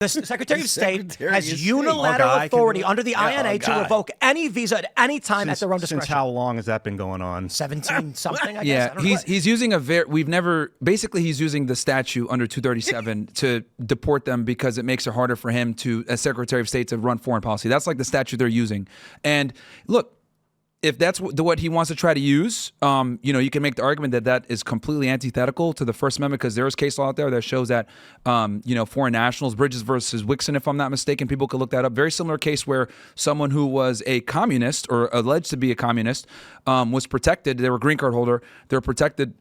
The Secretary of State Secretary has of State. unilateral Okay, authority under the INA to God. revoke any visa at any time at their own discretion. Since how long has that been going on? 17 something, I guess. I Yeah, don't know. he's using he's using the statute under 237 to deport them because it makes it harder for him to, as Secretary of State, to run foreign policy. That's like the statute they're using. And look, if that's what he wants to try to use, you can make the argument that is completely antithetical to the First Amendment, because there is case law out there that shows that, foreign nationals, Bridges versus Wixon, if I'm not mistaken, people could look that up. Very similar case where someone who was a communist or alleged to be a communist was protected. They were a green card holder. They're protected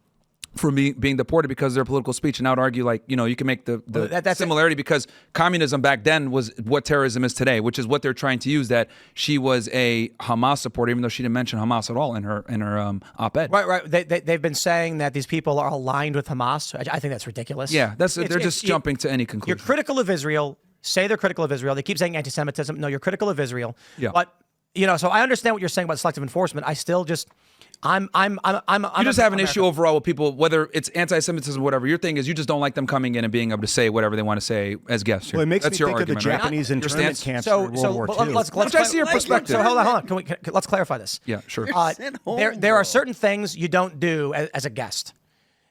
from being deported because of their political speech. And I would argue, you can make the that's similarity because communism back then was what terrorism is today, which is what they're trying to use, that she was a Hamas supporter, even though she didn't mention Hamas at all in her op-ed. Right. They've been saying that these people are aligned with Hamas. I think that's ridiculous. Yeah, they're just jumping to any conclusion. You're critical of Israel. Say they're critical of Israel. They keep saying anti-Semitism. No, you're critical of Israel. Yeah. But, so I understand what you're saying about selective enforcement. I still just... You just have an issue overall with people, whether it's anti-Semitism or whatever. Your thing is you just don't like them coming in and being able to say whatever they want to say as guests. Well, it makes That's me your think of the argument, right? Japanese internment camps So, in World War II. Let's I see your perspective. So hold on. Let's clarify this. Yeah, sure. There are certain things you don't do as a guest.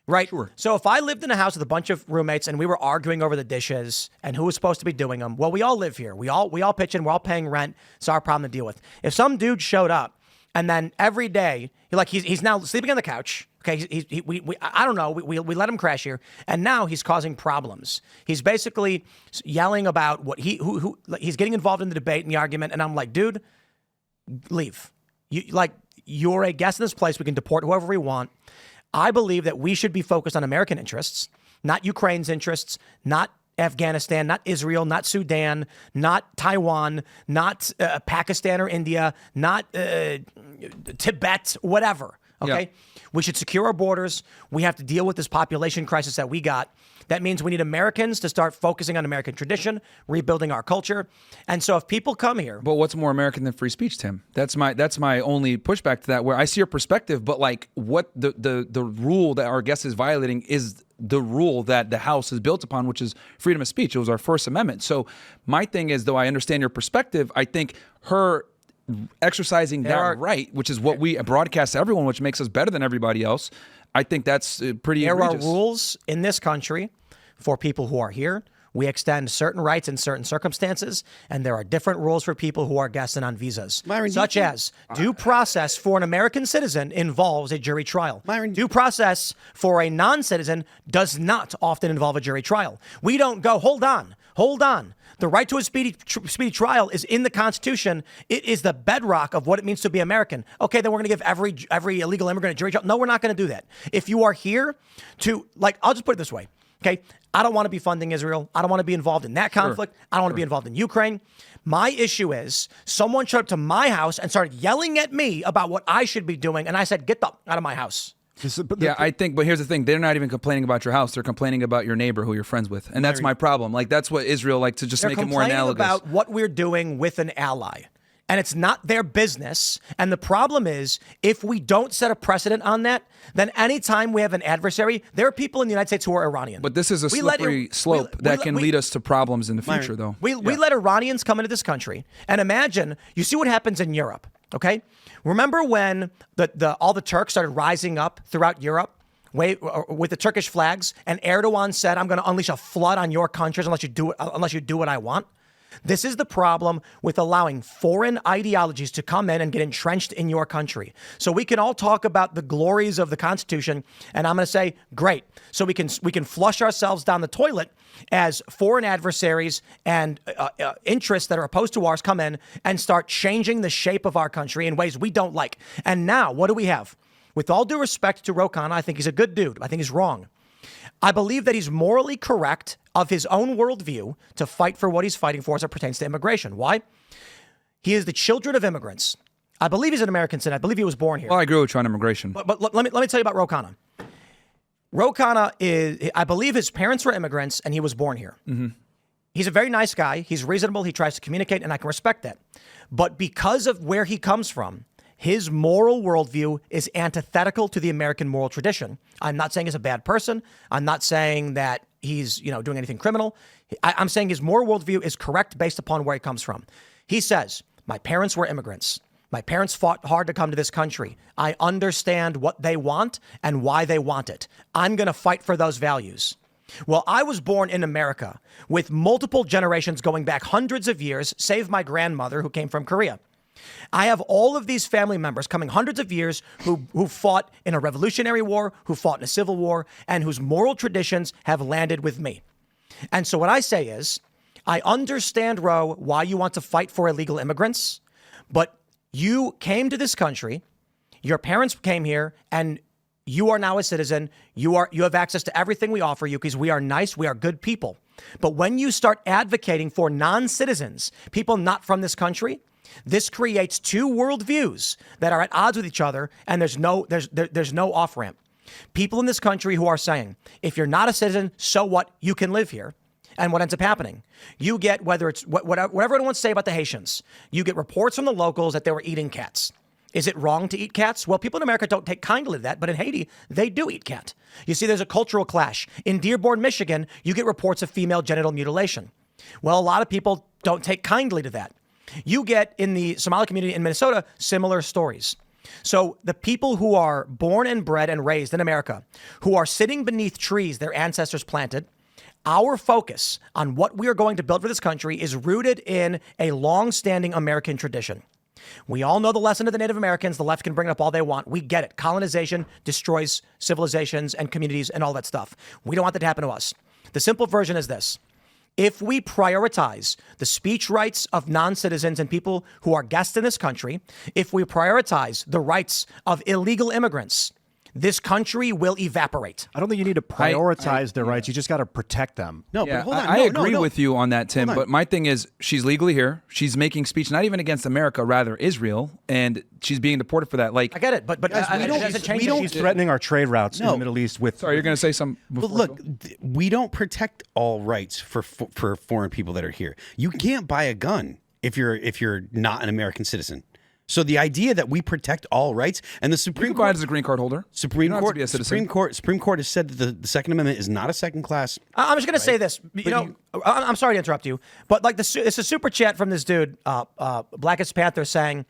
Right. Sure. So if I lived in a house with a bunch of roommates and we were arguing over the dishes and who was supposed to be doing them, well, we all live here. We all pitch in. We're all paying rent. It's our problem to deal with. If some dude showed up and then every day he's now sleeping on the couch. Okay, I don't know. We let him crash here, and now he's causing problems. He's basically yelling about what he's getting involved in the debate and the argument, and I'm like, dude, leave. You're a guest in this place. We can deport whoever we want. I believe that we should be focused on American interests, not Ukraine's interests, not Afghanistan, not Israel, not Sudan, not Taiwan, not Pakistan or India, not Tibet, whatever. Okay? Yeah. We should secure our borders. We have to deal with this population crisis that we got. That means we need Americans to start focusing on American tradition, rebuilding our culture. And so if people come here... But what's more American than free speech, Tim? That's my only pushback to that, where I see your perspective, but what the rule that our guest is violating is the rule that the House is built upon, which is freedom of speech. It was our First Amendment. So my thing is, though I understand your perspective, I think her exercising right, which is what we broadcast to everyone, which makes us better than everybody else, I think that's pretty egregious. There are rules in this country for people who are here. We extend certain rights in certain circumstances, and there are different rules for people who are guests and on visas, Myron, such as due process for an American citizen involves a jury trial. Myron, due process for a non-citizen does not often involve a jury trial. We don't go, hold on. The right to a speedy trial is in the Constitution. It is the bedrock of what it means to be American. Okay, then we're going to give every illegal immigrant a jury trial. No, we're not going to do that. If you are here to, I'll just put it this way. Okay, I don't want to be funding Israel. I don't want to be involved in that conflict. Sure. I don't want to be involved in Ukraine. My issue is someone showed up to my house and started yelling at me about what I should be doing, and I said, get the out of my house. But here's the thing. They're not even complaining about your house. They're complaining about your neighbor who you're friends with. And that's my problem. That's what Israel, to just make it more analogous. They're complaining about what we're doing with an ally. And it's not their business. And the problem is, if we don't set a precedent on that, then anytime we have an adversary, there are people in the United States who are Iranian. But this is a slippery slope that can lead us to problems in the future, though. We let Iranians come into this country. And imagine, you see what happens in Europe, okay? Remember when all the Turks started rising up throughout Europe with the Turkish flags, and Erdogan said, I'm going to unleash a flood on your countries unless you do what I want? This is the problem with allowing foreign ideologies to come in and get entrenched in your country. So we can all talk about the glories of the Constitution, and I'm going to say, great. So we can flush ourselves down the toilet as foreign adversaries and interests that are opposed to ours come in and start changing the shape of our country in ways we don't like. And now, what do we have? With all due respect to Ro Khanna, I think he's a good dude. I think he's wrong. I believe that he's morally correct of his own worldview to fight for what he's fighting for as it pertains to immigration. Why? He is the children of immigrants. I believe he's an American citizen. I believe he was born here. Well, I agree with you on immigration. But let me tell you about Ro Khanna. Ro Khanna is, I believe his parents were immigrants and he was born here. Mm-hmm. He's a very nice guy. He's reasonable. He tries to communicate, and I can respect that. But because of where he comes from, his moral worldview is antithetical to the American moral tradition. I'm not saying he's a bad person. I'm not saying that he's, doing anything criminal. I'm saying his moral worldview is correct based upon where he comes from. He says, my parents were immigrants. My parents fought hard to come to this country. I understand what they want and why they want it. I'm going to fight for those values. Well, I was born in America with multiple generations going back hundreds of years, save my grandmother who came from Korea. I have all of these family members coming hundreds of years who fought in a revolutionary war, who fought in a civil war, and whose moral traditions have landed with me. And so what I say is, I understand, Ro, why you want to fight for illegal immigrants, but you came to this country, your parents came here, and you are now a citizen. You have access to everything we offer you because we are nice, we are good people. But when you start advocating for non-citizens, people not from this country, this creates two worldviews that are at odds with each other, and there's no off-ramp. People in this country who are saying, if you're not a citizen, so what? You can live here. And what ends up happening? You get, whether it's whatever anyone wants to say about the Haitians, you get reports from the locals that they were eating cats. Is it wrong to eat cats? Well, people in America don't take kindly to that, but in Haiti, they do eat cat. You see, there's a cultural clash. In Dearborn, Michigan, you get reports of female genital mutilation. Well, a lot of people don't take kindly to that. You get in the Somali community in Minnesota, similar stories. So the people who are born and bred and raised in America, who are sitting beneath trees their ancestors planted, our focus on what we are going to build for this country is rooted in a long-standing American tradition. We all know the lesson of the Native Americans. The left can bring it up all they want. We get it. Colonization destroys civilizations and communities and all that stuff. We don't want that to happen to us. The simple version is this. If we prioritize the speech rights of non-citizens and people who are guests in this country, if we prioritize the rights of illegal immigrants, this country will evaporate. I don't think you need to prioritize their rights. You just got to protect them. No, but hold on. I agree with you on that, Tim. But my thing is, she's legally here. She's making speech not even against America, rather Israel, and she's being deported for that. Like, I get it, but She's threatening our trade routes in the Middle East with. Sorry, you're going to say something. But look, we don't protect all rights for foreign people that are here. You can't buy a gun if you're not an American citizen. So the idea that we protect all rights, and the Supreme Court as a green card holder, Supreme Court has said that the Second Amendment is not a second class. I'm just going to say this. I'm sorry to interrupt you, but like it's a super chat from this dude, Blackest Panther, saying,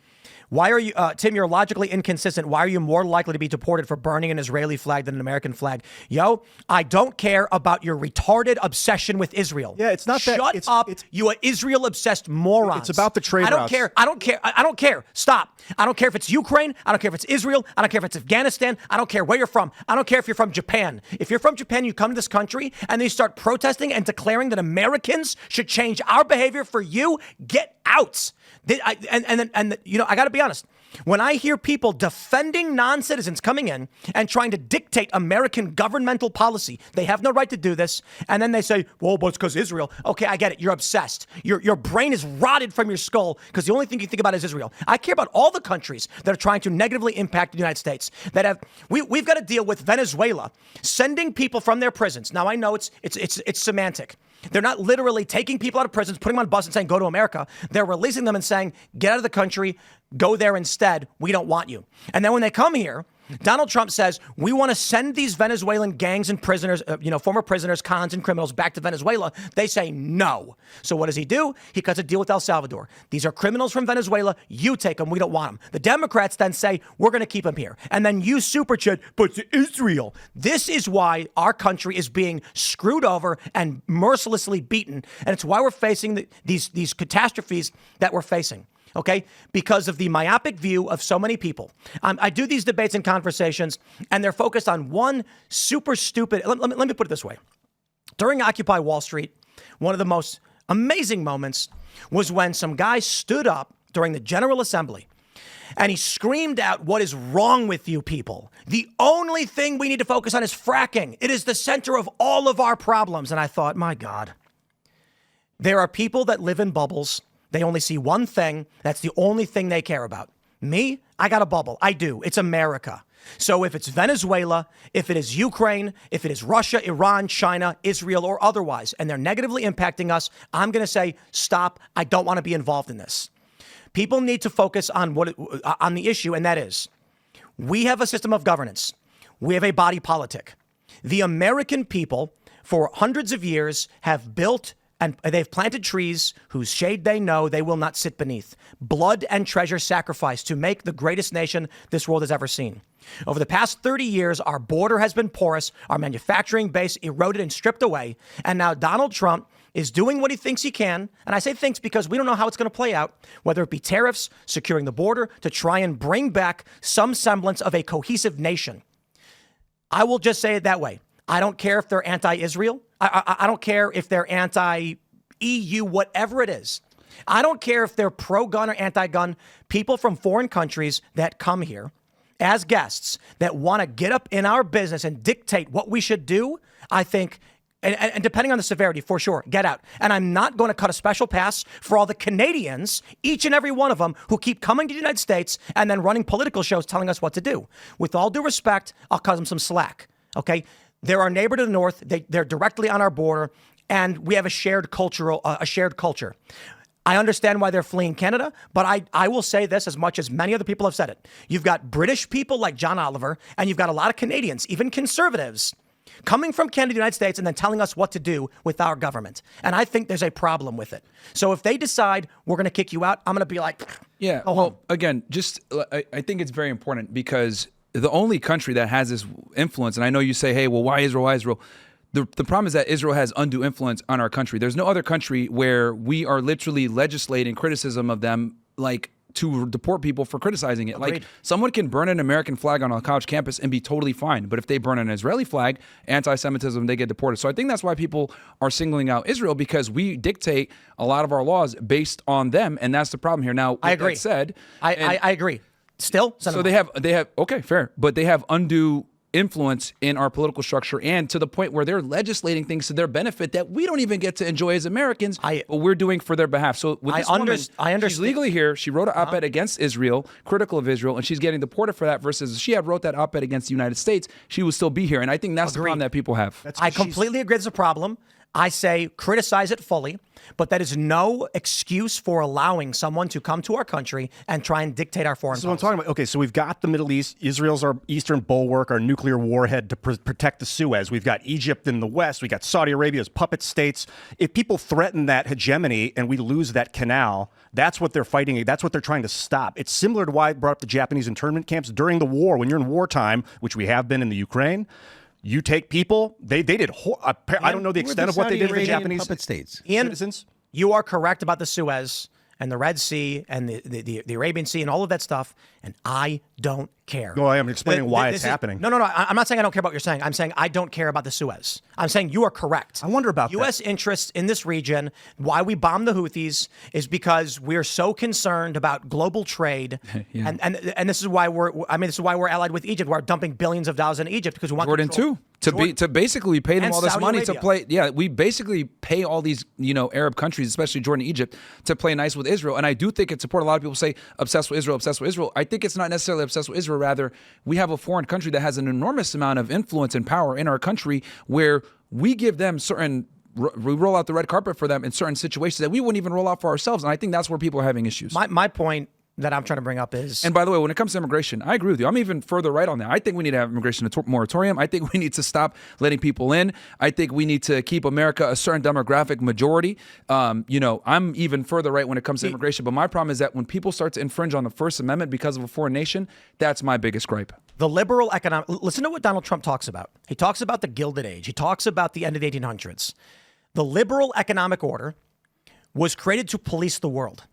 "Why are you, Tim? You're logically inconsistent. Why are you more likely to be deported for burning an Israeli flag than an American flag?" Yo, I don't care about your retarded obsession with Israel. Yeah, it's not that. Shut up, you Israel obsessed morons. It's about the trade routes. I don't care. Stop. I don't care if it's Ukraine. I don't care if it's Israel. I don't care if it's Afghanistan. I don't care where you're from. I don't care if you're from Japan. If you're from Japan, you come to this country and they start protesting and declaring that Americans should change our behavior for you. Get out. I got to be honest. When I hear people defending non-citizens coming in and trying to dictate American governmental policy, they have no right to do this. And then they say, well, but it's because Israel. Okay, I get it. You're obsessed. Your brain is rotted from your skull because the only thing you think about is Israel. I care about all the countries that are trying to negatively impact the United States. We've got to deal with Venezuela sending people from their prisons. Now, I know it's semantic. They're not literally taking people out of prisons, putting them on a bus and saying, go to America. They're releasing them and saying, get out of the country, go there instead. We don't want you. And then when they come here, Donald Trump says, we want to send these Venezuelan gangs and prisoners, former prisoners, cons and criminals back to Venezuela. They say no. So what does he do? He cuts a deal with El Salvador. These are criminals from Venezuela. You take them. We don't want them. The Democrats then say, we're going to keep them here. And then you super chat, but it's Israel. This is why our country is being screwed over and mercilessly beaten. And it's why we're facing these catastrophes that we're facing. Okay, because of the myopic view of so many people. I do these debates and conversations, and they're focused on one super stupid. Let me put it this way. During Occupy Wall Street, one of the most amazing moments was when some guy stood up during the General Assembly, and he screamed out, "What is wrong with you people? The only thing we need to focus on is fracking. It is the center of all of our problems." And I thought, my God, there are people that live in bubbles. They only see one thing. That's the only thing they care about. Me, I got a bubble. I do. It's America. So if it's Venezuela, if it is Ukraine, if it is Russia, Iran, China, Israel, or otherwise, and they're negatively impacting us, I'm going to say, stop. I don't want to be involved in this. People need to focus on on the issue, and that is, we have a system of governance. We have a body politic. The American people, for hundreds of years, have built And they've planted trees whose shade they know they will not sit beneath. Blood and treasure sacrificed to make the greatest nation this world has ever seen. Over the past 30 years, our border has been porous, our manufacturing base eroded and stripped away, and now Donald Trump is doing what he thinks he can, and I say thinks because we don't know how it's going to play out, whether it be tariffs, securing the border, to try and bring back some semblance of a cohesive nation. I will just say it that way. I don't care if they're anti-Israel. I don't care if they're anti-EU, whatever it is. I don't care if they're pro-gun or anti-gun. People from foreign countries that come here as guests that want to get up in our business and dictate what we should do, I think, and depending on the severity, for sure, get out. And I'm not going to cut a special pass for all the Canadians, each and every one of them, who keep coming to the United States and then running political shows telling us what to do. With all due respect, I'll cut them some slack, okay? They're our neighbor to the north. They're directly on our border, and we have a shared culture. I understand why they're fleeing Canada, but I will say this as much as many other people have said it. You've got British people like John Oliver, and you've got a lot of Canadians, even conservatives, coming from Canada to the United States and then telling us what to do with our government. And I think there's a problem with it. So if they decide we're going to kick you out, I'm going to be like, yeah. Well, again, I think it's very important because the only country that has this influence, and I know you say, hey, well, why Israel? Why Israel? The problem is that Israel has undue influence on our country. There's no other country where we are literally legislating criticism of them, like to deport people for criticizing it. Agreed. Like someone can burn an American flag on a college campus and be totally fine. But if they burn an Israeli flag, anti-Semitism, they get deported. So I think that's why people are singling out Israel, because we dictate a lot of our laws based on them. And that's the problem here. Now, I agree. That said, I agree. Still, so they have okay, fair, but they have undue influence in our political structure, and to the point where they're legislating things to their benefit that we don't even get to enjoy as Americans, but we're doing for their behalf. So with this woman, she's legally here. She wrote an op-ed against Israel, critical of Israel, and she's getting deported for that, versus if she had wrote that op-ed against the United States, she would still be here. And I think that's the problem that people have. I completely agree. There's a problem. I say criticize it fully, but that is no excuse for allowing someone to come to our country and try and dictate our foreign policy. So I'm talking about, okay, so we've got the Middle East. Israel's our eastern bulwark, our nuclear warhead to protect the Suez. We've got Egypt in the west. We got Saudi Arabia as puppet states. If people threaten that hegemony and we lose that canal, that's what they're fighting. That's what they're trying to stop. It's similar to why I brought up the Japanese internment camps during the war. When you're in wartime, which we have been in the Ukraine, you take people, they did, I don't know the extent of what they did to the Japanese puppet states. Citizens. You are correct about the Suez and the Red Sea and the Arabian Sea and all of that stuff, and I don't care. No, I am explaining why it's happening. No. I'm not saying I don't care about what you're saying. I'm saying I don't care about the Suez. I'm saying you are correct. I wonder about U.S. interests in this region, why we bomb the Houthis, is because we're so concerned about global trade, and this is why we're allied with Egypt. We're dumping billions of dollars in Egypt because we want Jordan too. To basically pay them all this Saudi money Arabia. to play. Yeah, we basically pay all these, Arab countries, especially Jordan and Egypt, to play nice with Israel. And I do think it's important. A lot of people say obsessed with Israel, obsessed with Israel. I think it's not necessarily obsessed with Israel. Rather, we have a foreign country that has an enormous amount of influence and power in our country, where we give them we roll out the red carpet for them in certain situations that we wouldn't even roll out for ourselves. And I think that's where people are having issues. My point that I'm trying to bring up is... And by the way, when it comes to immigration, I agree with you. I'm even further right on that. I think we need to have immigration moratorium. I think we need to stop letting people in. I think we need to keep America a certain demographic majority. I'm even further right when it comes to immigration. But my problem is that when people start to infringe on the First Amendment because of a foreign nation, that's my biggest gripe. The liberal economic... Listen to what Donald Trump talks about. He talks about the Gilded Age. He talks about the end of the 1800s. The liberal economic order was created to police the world.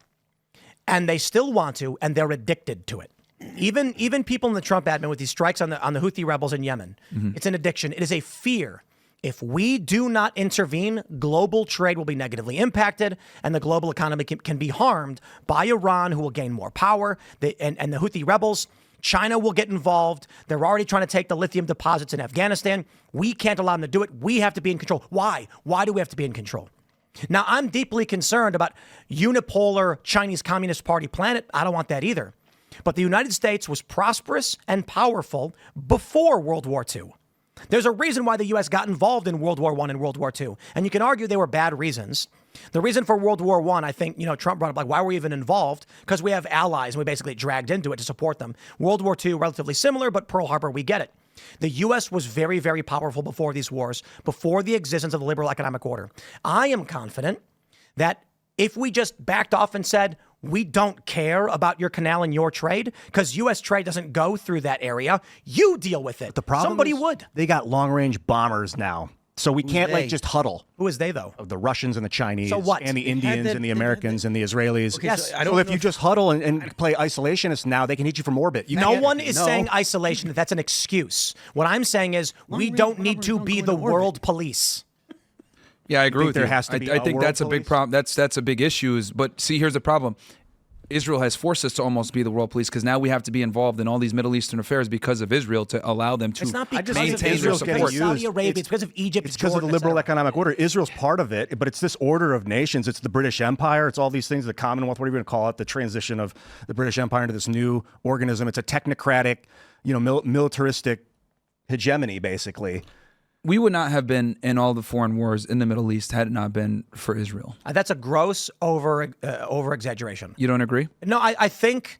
And they still want to, and they're addicted to it. Even people in the Trump admin with these strikes on the Houthi rebels in Yemen, It's an addiction. It is a fear. If we do not intervene, global trade will be negatively impacted, and the global economy can be harmed by Iran, who will gain more power, and the Houthi rebels. China will get involved. They're already trying to take the lithium deposits in Afghanistan. We can't allow them to do it. We have to be in control. Why? Why do we have to be in control? Now, I'm deeply concerned about unipolar Chinese Communist Party planet. I don't want that either. But the United States was prosperous and powerful before World War II. There's a reason why the U.S. got involved in World War I and World War II. And you can argue they were bad reasons. The reason for World War I think, Trump brought up, like, why were we even involved? Because we have allies and we basically dragged into it to support them. World War II, relatively similar, but Pearl Harbor, we get it. The U.S. was very, very powerful before these wars, before the existence of the liberal economic order. I am confident that if we just backed off and said, we don't care about your canal and your trade, because U.S. trade doesn't go through that area, you deal with it. The problem Somebody is would. They got long-range bombers now. So we can't they? like just huddle. Who is they, though? The Russians and the Chinese, So what? and the Indians and the Americans and the Israelis. Yes. I don't So if know you just huddle and play isolationist now, they can hit you from orbit. You No can't- one is no. saying isolation. That's an excuse. What I'm saying is we range don't need bombers to don't be go the into orbit. world police. Yeah, I agree think with there you. has to be I a think world that's a big police? problem. That's a big issue. But see, here's the problem. Israel has forced us to almost be the world police because now we have to be involved in all these Middle Eastern affairs because of Israel to allow them to It's not because maintain of their Israel's Israel. getting It's support. because of Saudi used. Arabia. It's- It's because of Egypt. It's because of the Jordan, liberal et cetera. economic order. Israel's part of it, but it's this order of nations. It's the British Empire. It's all these things, the Commonwealth, whatever you want to call it, the transition of the British Empire into this new organism. It's a technocratic, militaristic hegemony, basically. We would not have been in all the foreign wars in the Middle East had it not been for Israel. That's a gross over exaggeration. You don't agree? No, I think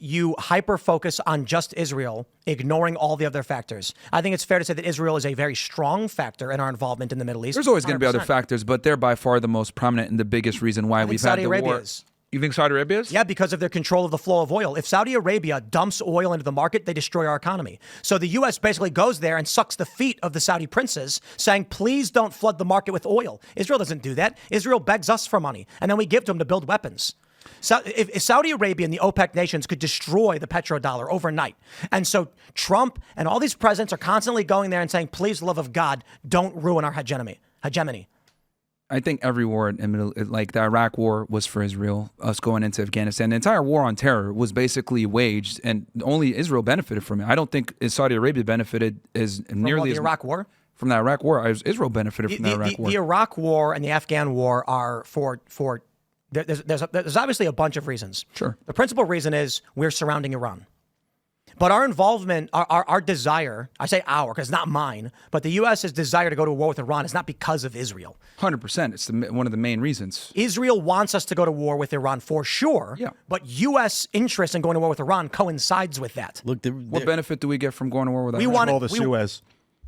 you hyper focus on just Israel, ignoring all the other factors. I think it's fair to say that Israel is a very strong factor in our involvement in the Middle East. There's always going to be other 100%. factors, but they're by far the most prominent and the biggest reason why we've Saudi had the Arabia war. is. You think Saudi Arabia is? Yeah, because of their control of the flow of oil. If Saudi Arabia dumps oil into the market, they destroy our economy. So the U.S. basically goes there and sucks the feet of the Saudi princes, saying, please don't flood the market with oil. Israel doesn't do that. Israel begs us for money, and then we give to them to build weapons. So if Saudi Arabia and the OPEC nations could destroy the petrodollar overnight, and so Trump and all these presidents are constantly going there and saying, please, love of God, don't ruin our hegemony. I think every war in like the Iraq war was for Israel, us going into Afghanistan. The entire war on terror was basically waged, and only Israel benefited from it. I don't think Saudi Arabia benefited as nearly The as Iraq War? from the Iraq war. Israel benefited from the Iraq war. The Iraq War and the Afghan War are for there's obviously a bunch of reasons. Sure. The principal reason is we're surrounding Iran. But our involvement, our desire, I say our because it's not mine, but the U.S.'s desire to go to war with Iran is not because of Israel. 100%. It's one of the main reasons. Israel wants us to go to war with Iran for sure, Yeah. but U.S. interest in going to war with Iran coincides with that. Look, What benefit do we get from going to war with We Iraq? want Control the Suez.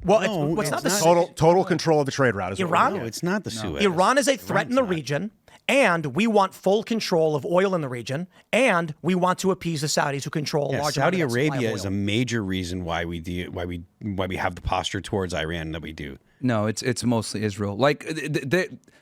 Well, No, it's not it's the not. Total control of the trade route. Is what Iran? we're No, doing. it's not the Suez. Iran is a threat in the region, and we want full control of oil in the region, and we want to appease the Saudis who control a Yeah, large Saudi amount of that supply Arabia of is oil. a major reason why we have the posture towards Iran that we do. No, it's mostly Israel. Like,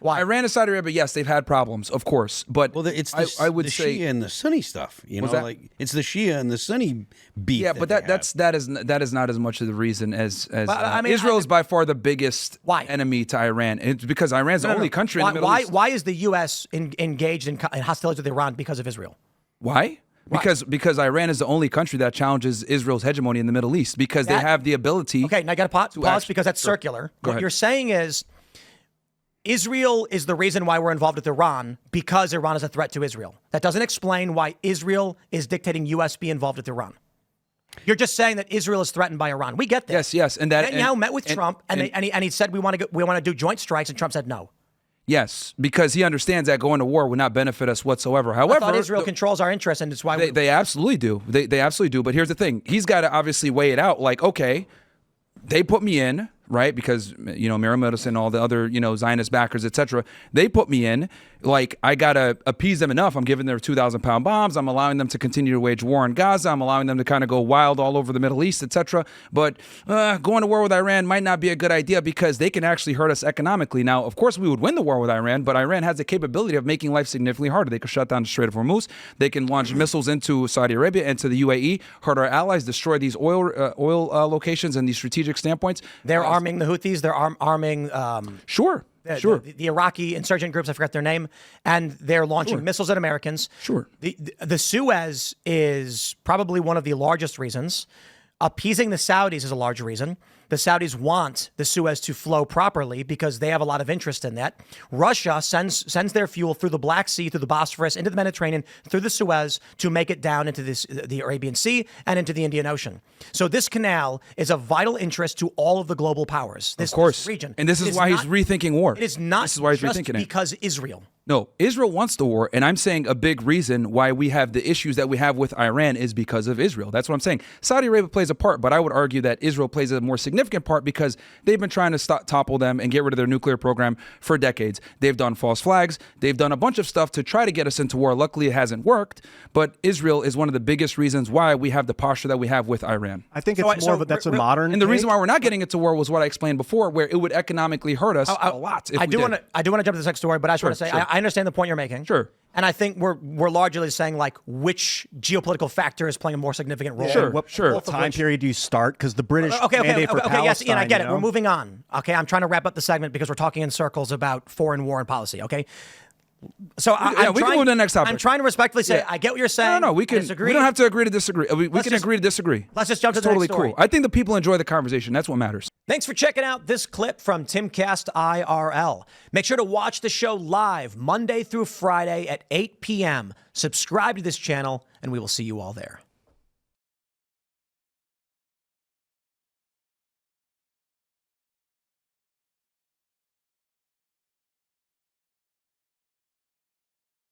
Why? Iran and Saudi Arabia, yes, they've had problems, of course. But Well, it's I would the say, Shia and the Sunni stuff. You know, that? like it's the Shia and the Sunni beef. yeah, but they that is not as much of the reason as I mean, Israel is by far the biggest Why? enemy to Iran. It's because Iran's the only country in the Middle East. Why is the U.S. engaged in hostilities with Iran because of Israel? Why? Because Iran is the only country that challenges Israel's hegemony in the Middle East because they That- have the ability. Okay, now I got to pause actually- because that's Sure. circular. Go What ahead. you're saying is Israel is the reason why we're involved with Iran because Iran is a threat to Israel. That doesn't explain why Israel is dictating U.S. be involved with Iran. You're just saying that Israel is threatened by Iran. We get that. Yes, and that Netanyahu met with Trump, and and- he said we want to do joint strikes, and Trump said no. Yes, because he understands that going to war would not benefit us whatsoever. I However, thought Israel controls our interests, and it's why they absolutely do. They absolutely do. But here's the thing: he's got to obviously weigh it out. Like, okay, they put me in, right? Because Myron Gaines and all the other Zionist backers, etc. They put me in. Like, I gotta appease them enough. I'm giving them 2,000-pound bombs. I'm allowing them to continue to wage war in Gaza. I'm allowing them to kind of go wild all over the Middle East, etc. But going to war with Iran might not be a good idea because they can actually hurt us economically. Now, of course, we would win the war with Iran, but Iran has the capability of making life significantly harder. They can shut down the Strait of Hormuz. They can launch missiles into Saudi Arabia and to the UAE, hurt our allies, destroy these oil locations and these strategic standpoints. they're arming the Houthis. They're arming. Sure. The Iraqi insurgent groups, I forgot their name, and they're launching missiles at Americans. Sure. The Suez is probably one of the largest reasons. Appeasing the Saudis is a large reason. The Saudis want the Suez to flow properly because they have a lot of interest in that. Russia sends their fuel through the Black Sea, through the Bosphorus, into the Mediterranean, through the Suez to make it down into the Arabian Sea and into the Indian Ocean. So this canal is of vital interest to all of the global powers. This region. And this is why he's rethinking war. It is not this is why he's just rethinking it. because Israel. No, Israel wants the war, and I'm saying a big reason why we have the issues that we have with Iran is because of Israel. That's what I'm saying. Saudi Arabia plays a part, but I would argue that Israel plays a more significant part because they've been trying to topple them and get rid of their nuclear program for decades. They've done false flags. They've done a bunch of stuff to try to get us into war. Luckily, it hasn't worked, but Israel is one of the biggest reasons why we have the posture that we have with Iran. I think it's that's a modern. And the reason why we're not getting into war was what I explained before, where it would economically hurt us a lot. I do want to jump to the next story, but I just want to say I understand the point you're making. Sure. And I think we're largely saying like which geopolitical factor is playing a more significant role. What time period do you start? Because the British mandate for Palestine. Yes, Ian, I get it. We're moving on. Okay, I'm trying to wrap up the segment because we're talking in circles about foreign war and policy. Okay. So we can move to the next topic. I'm trying to respectfully say I get what you're saying. No, we can disagree. We don't have to agree to disagree. We can agree to disagree. Let's just jump to the totally next story. cool. I think the people enjoy the conversation. That's what matters. Thanks for checking out this clip from Timcast IRL. Make sure to watch the show live Monday through Friday at 8 p.m. Subscribe to this channel, and we will see you all there.